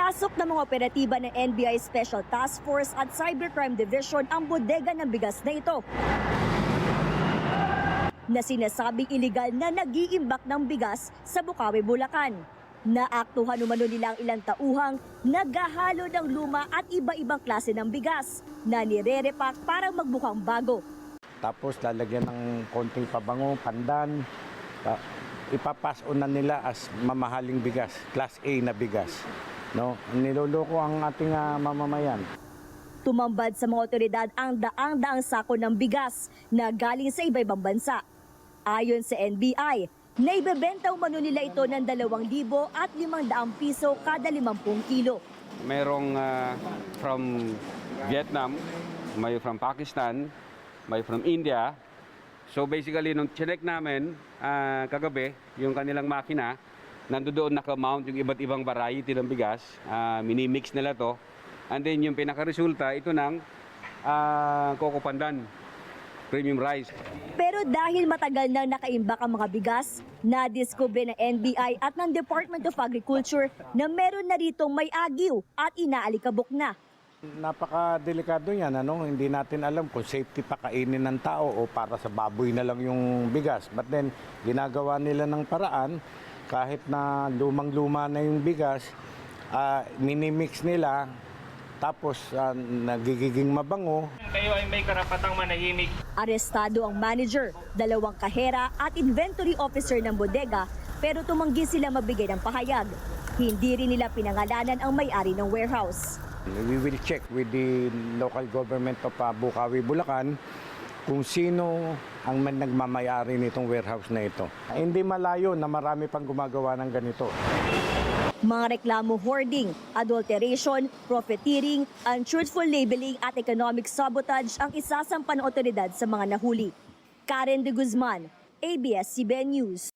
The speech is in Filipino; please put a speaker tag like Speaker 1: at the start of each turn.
Speaker 1: Pinasok ng mga operatiba ng NBI Special Task Force at Cybercrime Division ang bodega ng bigas na ito, na sinasabing iligal na nag-iimbak ng bigas sa Bukawi, Bulacan. Naaktuhan umano nila ang ilang tauhang naghahalo ng luma at iba-ibang klase ng bigas na nire-repack para magmukhang bago.
Speaker 2: Tapos lalagyan ng konting pabango, pandan, ipapaso na nila as mamahaling bigas, class A na bigas. No? Niloloko ang ating mamamayan.
Speaker 1: Tumambad sa mga otoridad ang daang-daang sako ng bigas na galing sa iba-ibang bansa. Ayon sa NBI, naibebenta umano nila ito ng 2,000 at 500 piso kada 50 kilo.
Speaker 3: Merong from Vietnam, may from Pakistan, may from India. So basically, nung chinek namin kagabi, yung kanilang makina, nandoon naka-mount yung iba't ibang variety ng bigas. Minimix nila to. And then yung pinaka-resulta, ito ng Coco Pandan, premium rice.
Speaker 1: Pero dahil matagal nang nakaimbak ang mga bigas, nadiskubre ng NBI at ng Department of Agriculture na meron na ritong may agiw at inaalikabok na.
Speaker 2: Napakadelikado yan, hindi natin alam kung safety pa kainin ng tao o para sa baboy na lang yung bigas. But then, ginagawa nila ng paraan, kahit na lumang-luma na yung bigas, minimix nila, tapos nagiging mabango.
Speaker 4: Kayo ay may karapatang manahimik.
Speaker 1: Arestado ang manager, 2 kahera at inventory officer ng bodega, pero tumanggi sila mabigay ng pahayag. Hindi rin nila pinangalanan ang may-ari ng warehouse.
Speaker 2: We will check with the local government of Bukawi, Bulacan kung sino ang nagmamayari nitong warehouse na ito. Hindi malayo na marami pang gumagawa ng ganito.
Speaker 1: Mga reklamo hoarding, adulteration, profiteering, untruthful labeling at economic sabotage ang isasampa ng otoridad sa mga nahuli. Karen de Guzman, ABS-CBN News.